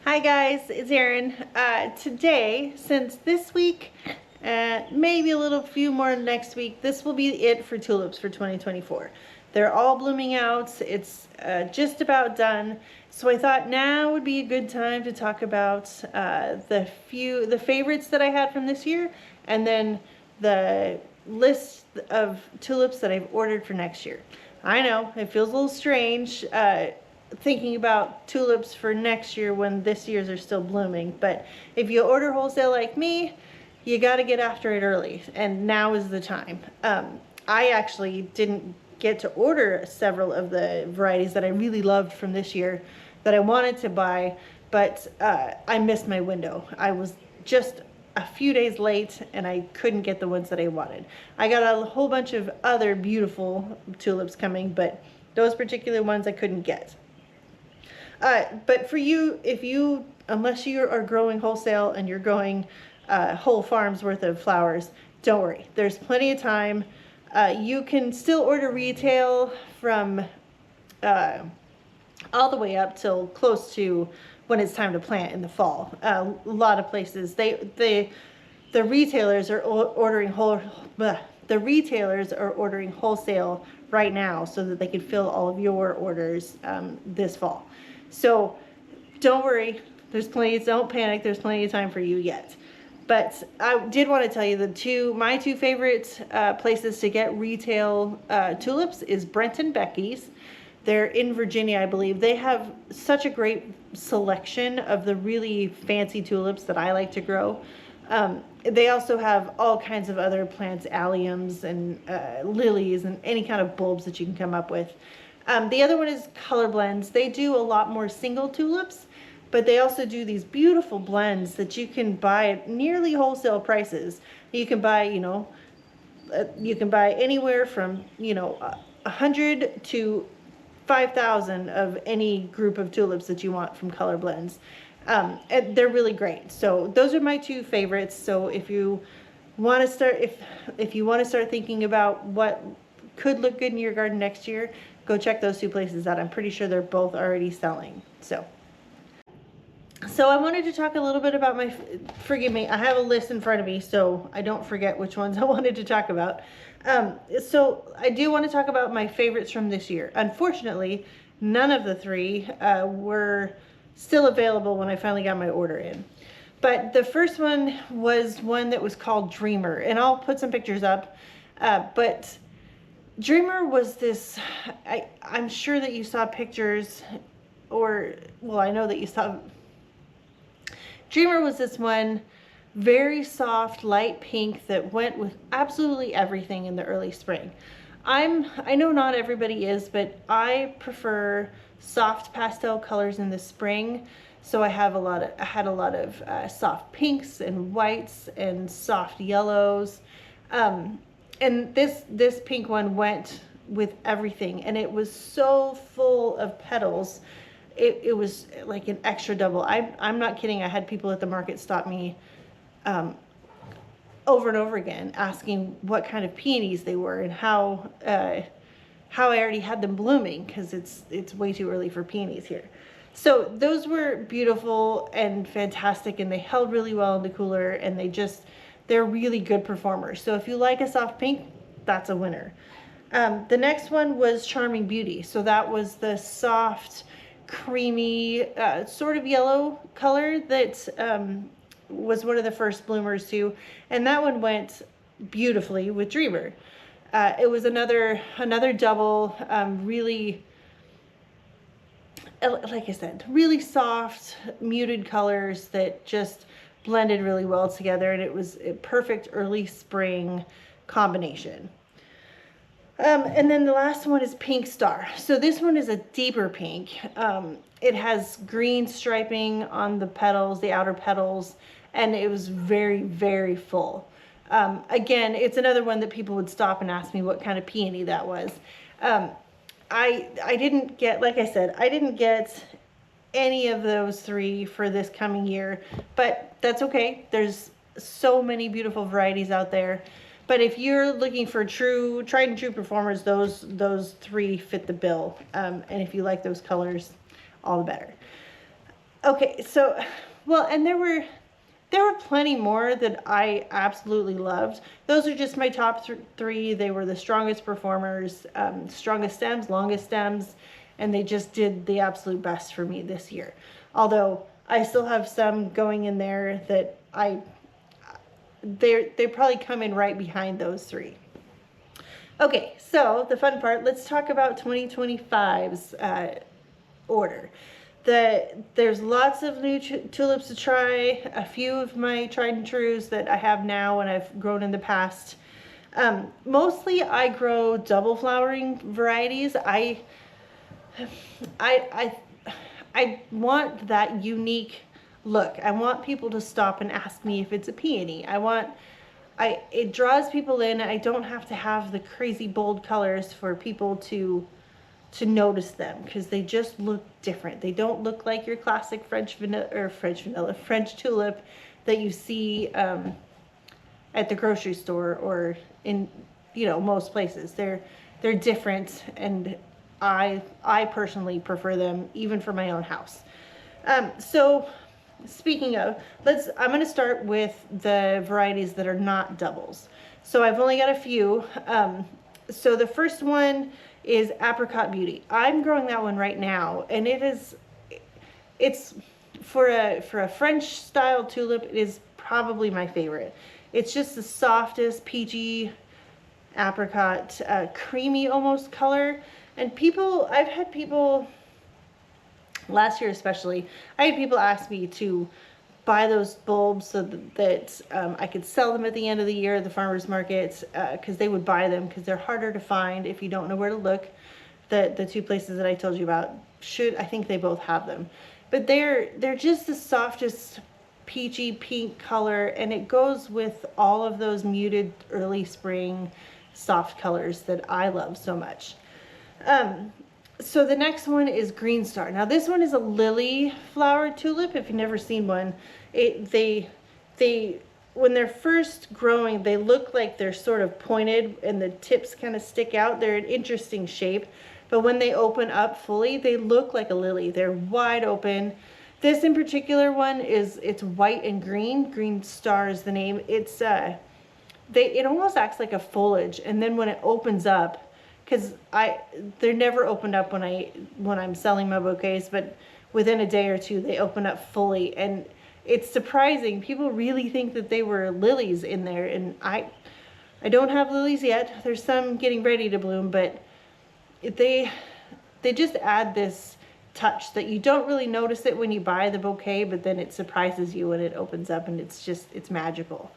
Hi guys, it's Erin. Today, since this week, maybe a little few more next week, this will be it for tulips for 2024. They're all blooming out. It's just about done. So I thought now would be a good time to talk about the favorites that I had from this year, and then the list of tulips that I've ordered for next year. I know it feels a little strange. Thinking about tulips for next year when this year's are still blooming, but if you order wholesale like me, you got to get after it early, and now is the time. I actually didn't get to order several of the varieties that I really loved from this year that I wanted to buy, but I missed my window. I was just a few days late and I couldn't get the ones that I wanted. I got a whole bunch of other beautiful tulips coming, but those particular ones I couldn't get. But for you, unless you are growing wholesale and you're growing whole farms worth of flowers, don't worry. There's plenty of time. You can still order retail from all the way up till close to when it's time to plant in the fall. A lot of places, the retailers are ordering wholesale right now so that they can fill all of your orders this fall. So don't worry, don't panic, there's plenty of time for you yet. But I did want to tell you my two favorite places to get retail tulips is Brent and Becky's. They're in Virginia, I believe. They have such a great selection of the really fancy tulips that I like to grow. They also have all kinds of other plants, alliums and lilies and any kind of bulbs that you can come up with. The other one is Color Blends. They do a lot more single tulips, but they also do these beautiful blends that you can buy at nearly wholesale prices. You can buy, anywhere from, 100 to 5,000 of any group of tulips that you want from Color Blends. And they're really great. So those are my two favorites. So if you want to start, if you want to start thinking about what could look good in your garden next year, go check those two places out. I'm pretty sure they're both already selling. So I wanted to talk a little bit about forgive me, I have a list in front of me so I don't forget which ones I wanted to talk about. So I do want to talk about my favorites from this year. Unfortunately, none of the three were still available when I finally got my order in. But the first one was one that was called Dreamer, and I'll put some pictures up. But Dreamer was this, I'm sure that you saw pictures, I know that you saw. Dreamer was this one very soft, light pink that went with absolutely everything in the early spring. I know not everybody is, but I prefer soft pastel colors in the spring. So I had a lot of soft pinks and whites and soft yellows. And this pink one went with everything, and it was so full of petals. It was like an extra double. I'm not kidding. I had people at the market stop me over and over again asking what kind of peonies they were and how I already had them blooming, because it's way too early for peonies here. So those were beautiful and fantastic, and they held really well in the cooler, and they're really good performers. So if you like a soft pink, that's a winner. The next one was Charming Beauty. So that was the soft, creamy, sort of yellow color that was one of the first bloomers too. And that one went beautifully with Dreamer. It was another double, really, like I said, really soft, muted colors that just blended really well together, and it was a perfect early spring combination. And then the last one is Pink Star. So this one is a deeper pink. It has green striping on the petals, the outer petals, and it was very, very full. Again, it's another one that people would stop and ask me what kind of peony that was. I didn't get, like I said, I didn't get any of those three for this coming year, but that's okay. There's so many beautiful varieties out there. But if you're looking for tried and true performers, those three fit the bill. And if you like those colors, all the better. Okay, so, well, and there were plenty more that I absolutely loved. Those are just my top three. They were the strongest performers, strongest stems, longest stems, and they just did the absolute best for me this year. Although I still have some going in there that they probably come in right behind those three. Okay, so the fun part, let's talk about 2025's order. There's lots of new tulips to try. A few of my tried and trues that I have now and I've grown in the past. Mostly I grow double flowering varieties. I want that unique look. I want people to stop and ask me if it's a peony. It draws people in. I don't have to have the crazy bold colors for people to notice them, because they just look different. They don't look like your classic French tulip that you see at the grocery store or in most places. They're different, and I personally prefer them even for my own house. So speaking of, I'm going to start with the varieties that are not doubles. So I've only got a few. So the first one is Apricot Beauty. I'm growing that one right now, and it's for a French style tulip, it is probably my favorite. It's just the softest peachy apricot, creamy almost color. And I've had people last year especially, I had people ask me to buy those bulbs so that I could sell them at the end of the year at the farmers markets, because they would buy them because they're harder to find if you don't know where to look. The two places that I told you about, I think they both have them, but they're just the softest peachy pink color, and it goes with all of those muted early spring soft colors that I love so much. So the next one is Green Star. Now this one is a lily flowered tulip. If you've never seen one, they when they're first growing, they look like they're sort of pointed and the tips kind of stick out. They're an interesting shape, but when they open up fully, they look like a lily. They're wide open. This in particular one it's white and green. Green Star is the name. It almost acts like a foliage, and then when it opens up, because they're never opened up when I'm selling my bouquets, but within a day or two they open up fully, and it's surprising. People really think that they were lilies in there, and I don't have lilies yet. There's some getting ready to bloom, but they just add this touch that you don't really notice it when you buy the bouquet, but then it surprises you when it opens up, and it's magical.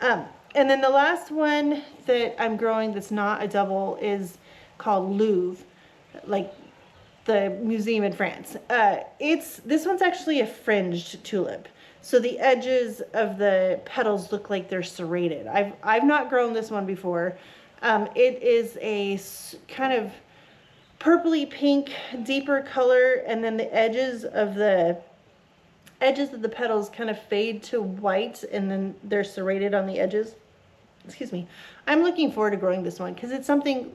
And then the last one that I'm growing that's not a double is called Louvre, like the museum in France. This one's actually a fringed tulip. So the edges of the petals look like they're serrated. I've not grown this one before. It is a kind of purpley pink, deeper color, and then the edges of the petals kind of fade to white, and then they're serrated on the edges. Excuse me. I'm looking forward to growing this one because it's something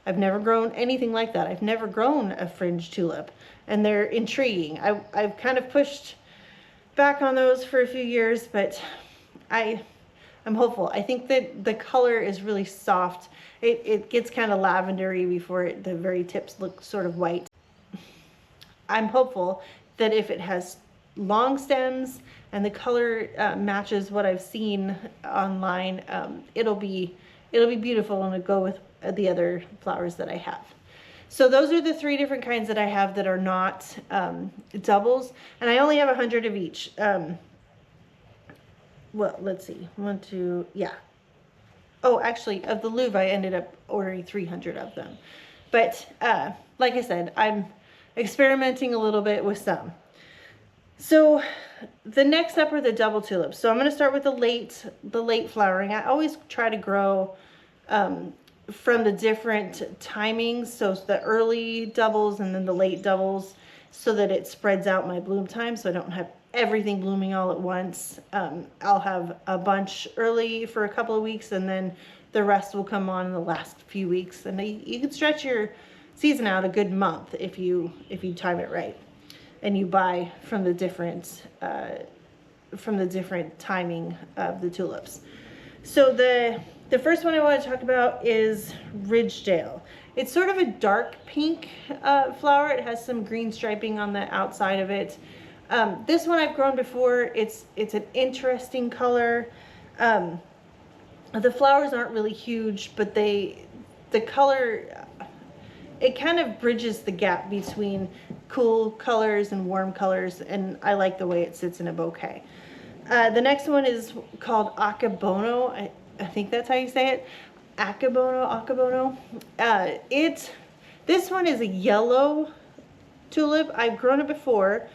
I've never grown anything like that. I've never grown a fringed tulip, and they're intriguing. I've kind of pushed back on those for a few years, but I'm hopeful. I think that the color is really soft. It gets kind of lavendery before the very tips look sort of white. I'm hopeful that if it has long stems and the color matches what I've seen online, it'll be beautiful, and it'll go with the other flowers that I have. So those are the three different kinds that I have that are not doubles, and I only have 100 of each. Well, let's see, yeah. Oh, actually, of the Louvre, I ended up ordering 300 of them. But like I said, I'm experimenting a little bit with some. So the next up are the double tulips. So I'm going to start with the late flowering. I always try to grow from the different timings, so the early doubles and then the late doubles, so that it spreads out my bloom time, so I don't have everything blooming all at once. I'll have a bunch early for a couple of weeks, and then the rest will come on in the last few weeks, and you can stretch your season out a good month if you time it right. and you buy from the different timing of the tulips. So the first one I want to talk about is Ridgedale. It's sort of a dark pink flower. It has some green striping on the outside of it. This one I've grown before. It's an interesting color. The flowers aren't really huge, but the color, it kind of bridges the gap between cool colors and warm colors, and I like the way it sits in a bouquet. The next one is called Akabono. I think that's how you say it. Akabono. This one is a yellow tulip. I've grown it before,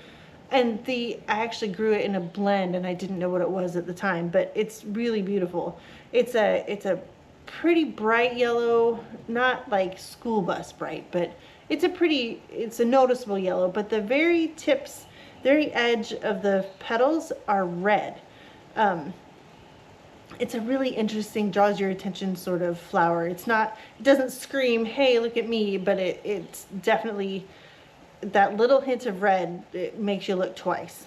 and I actually grew it in a blend, and I didn't know what it was at the time, but it's really beautiful. It's a pretty bright yellow, not like school bus bright, but it's a noticeable yellow, but the very edge of the petals are red. It's a really interesting, draws your attention sort of flower. It doesn't scream, hey, look at me, but it's definitely that little hint of red. It makes you look twice.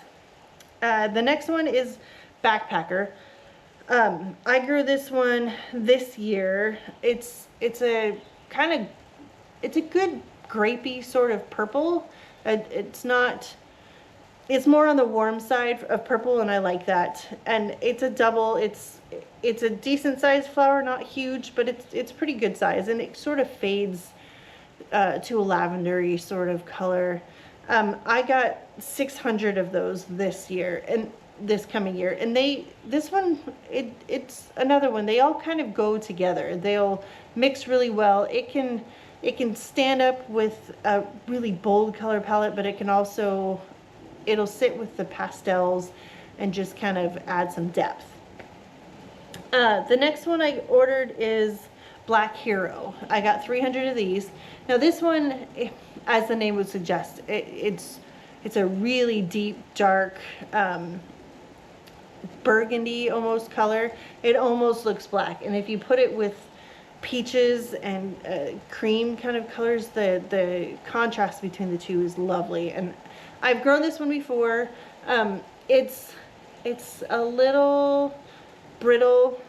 The next one is Backpacker. I grew this one this year. It's a good grapey sort of purple. It's more on the warm side of purple, and I like that. And it's a double. It's a decent sized flower, not huge, but it's pretty good size, and it sort of fades to a lavendery sort of color. I got 600 of those this year, and this coming year, and it's another one. They all kind of go together. They'll mix really well. It can stand up with a really bold color palette, but it'll sit with the pastels and just kind of add some depth. The next one I ordered is Black Hero. I got 300 of these. Now this one, as the name would suggest, it's a really deep, dark, burgundy almost color. It almost looks black, and if you put it with peaches and cream kind of colors, the contrast between the two is lovely. And I've grown this one before. It's a little brittle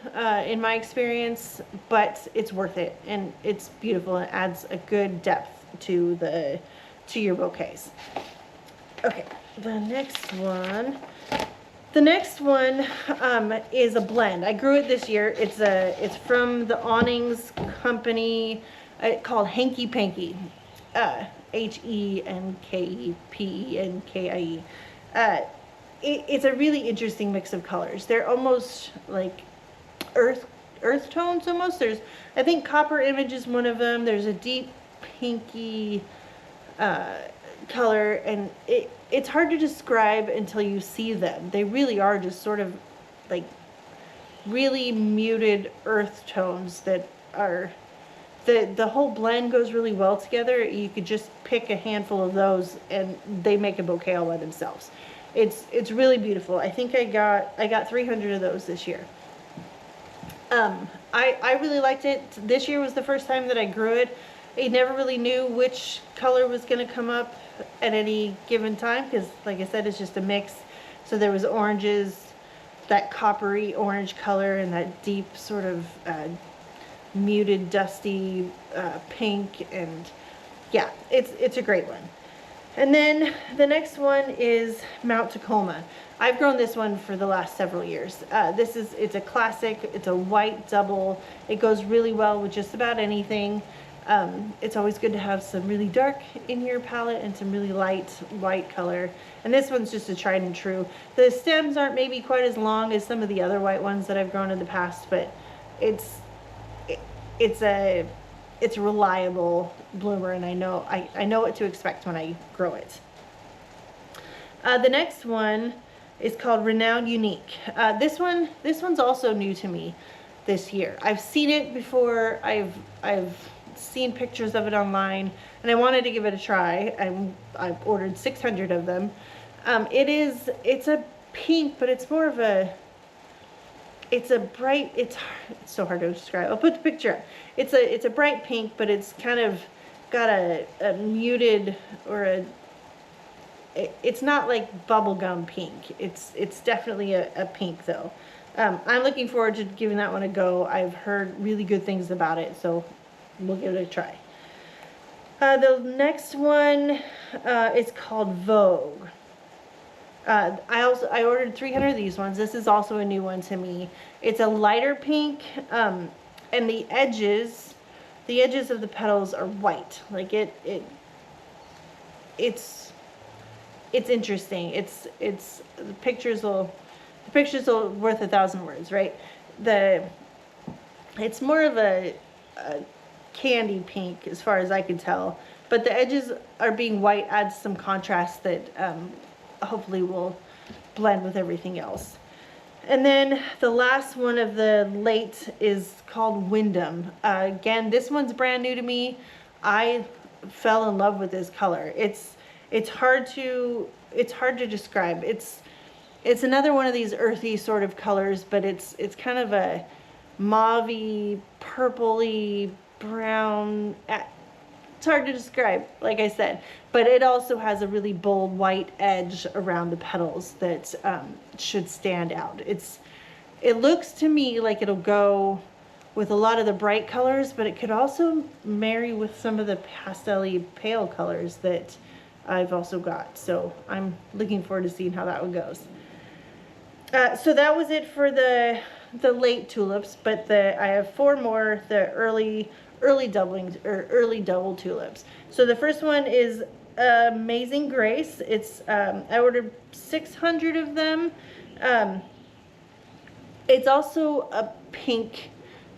in my experience, but it's worth it, and it's beautiful and adds a good depth to your bouquets. Okay, the next one is a blend. I grew it this year. It's from the Awnings company called Hanky Panky. HENKEPENKIE. It's a really interesting mix of colors. They're almost like earth tones almost. I think Copper Image is one of them. There's a deep pinky color, and it's hard to describe until you see them. They really are just sort of like really muted earth tones that are, the whole blend goes really well together. You could just pick a handful of those and they make a bouquet all by themselves. It's really beautiful. I think I got 300 of those this year. I really liked it. This year was the first time that I grew it. I never really knew which color was going to come up at any given time because, like I said, it's just a mix. So there was oranges, that coppery orange color, and that deep sort of muted dusty pink, and yeah, it's a great one. And then the next one is Mount Tacoma. I've grown this one for the last several years. It's a classic. It's a white double. It goes really well with just about anything. It's always good to have some really dark in your palette and some really light white color. And this one's just a tried and true. The stems aren't maybe quite as long as some of the other white ones that I've grown in the past, but it's a reliable bloomer, and I know what to expect when I grow it. The next one is called Renowned Unique. This one's also new to me this year. I've seen it before. I've seen pictures of it online, and I wanted to give it a try. I've ordered 600 of them. It's a pink, but it's more of it's a bright, it's so hard to describe. I'll put the picture up. It's a bright pink, but it's kind of got a muted, or it's not like bubblegum pink. It's definitely a pink though. I'm looking forward to giving that one a go. I've heard really good things about it, so we'll give it a try. The next one is called Vogue. I ordered 300 of these ones. This is also a new one to me. It's a lighter pink, and the edges of the petals are white. Like it's interesting. It's the pictures will worth 1,000 words, right? It's more of a candy pink as far as I can tell, but the edges are being white adds some contrast that hopefully will blend with everything else. And then the last one of the late is called Wyndham. Again, this one's brand new to me. I fell in love with this color. It's hard to describe. It's another one of these earthy sort of colors, but it's kind of a mauvey, purpley, brown. It's hard to describe, like I said, but it also has a really bold white edge around the petals that should stand out. It looks to me like it'll go with a lot of the bright colors, but it could also marry with some of the pastel-y pale colors that I've also got. So I'm looking forward to seeing how that one goes. So that was it for the late tulips, but I have 4 more, the early doublings or early double tulips. So the first one is Amazing Grace. It's I ordered 600 of them. It's also a pink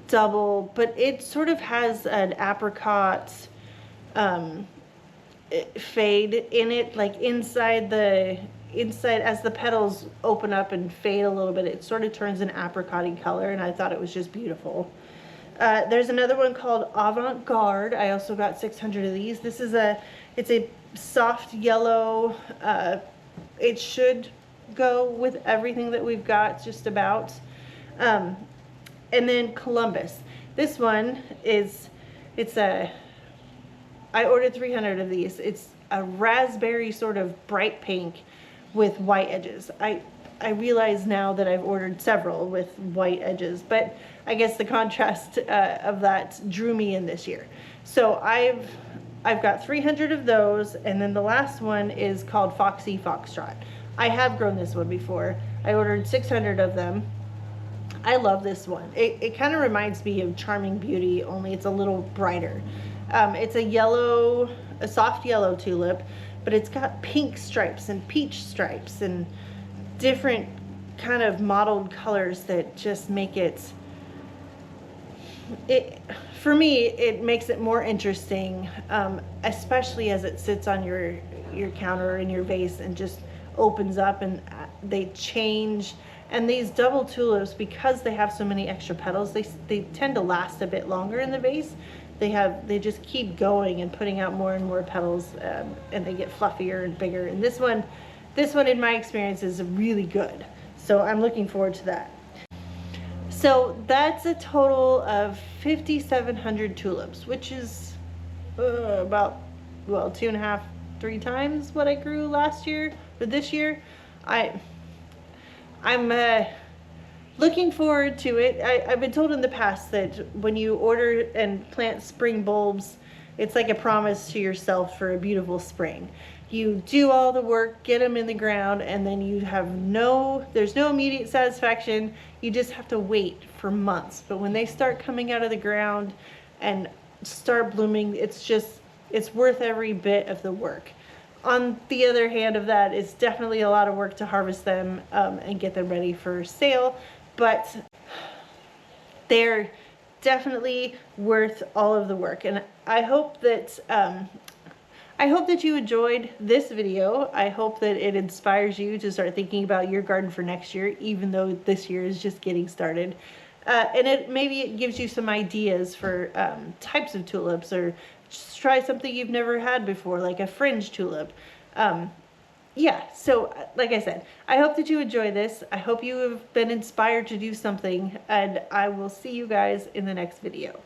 double, but it sort of has an apricot fade in it, like inside as the petals open up and fade a little bit, it sort of turns an apricot-y color, and I thought it was just beautiful. There's another one called Avant Garde. I also got 600 of these. It's a soft yellow. It should go with everything that we've got just about. And then Columbus. This one I ordered 300 of these. It's a raspberry sort of bright pink with white edges. I realize now that I've ordered several with white edges, but I guess the contrast of that drew me in this year. So I've got 300 of those, and then the last one is called Foxy Foxtrot. I have grown this one before. I ordered 600 of them. I love this one. It kind of reminds me of Charming Beauty, only it's a little brighter. It's a soft yellow tulip, but it's got pink stripes and peach stripes and different kind of mottled colors that just make it for me, it makes it more interesting, especially as it sits on your counter or in your vase and just opens up and they change. And these double tulips, because they have so many extra petals, they tend to last a bit longer in the vase. They just keep going and putting out more and more petals, and they get fluffier and bigger. And this one in my experience is really good. So I'm looking forward to that. So that's a total of 5,700 tulips, which is about, well, 2.5, 3 times what I grew last year or this year. I'm looking forward to it. I've been told in the past that when you order and plant spring bulbs, it's like a promise to yourself for a beautiful spring. You do all the work, get them in the ground, and then there's no immediate satisfaction. You just have to wait for months. But when they start coming out of the ground and start blooming, it's worth every bit of the work. On the other hand of that, it's definitely a lot of work to harvest them and get them ready for sale, but they're definitely worth all of the work. And I hope that you enjoyed this video. I hope that it inspires you to start thinking about your garden for next year, even though this year is just getting started. And maybe it gives you some ideas for types of tulips, or just try something you've never had before, like a fringe tulip. Yeah, so like I said, I hope that you enjoy this. I hope you have been inspired to do something, and I will see you guys in the next video.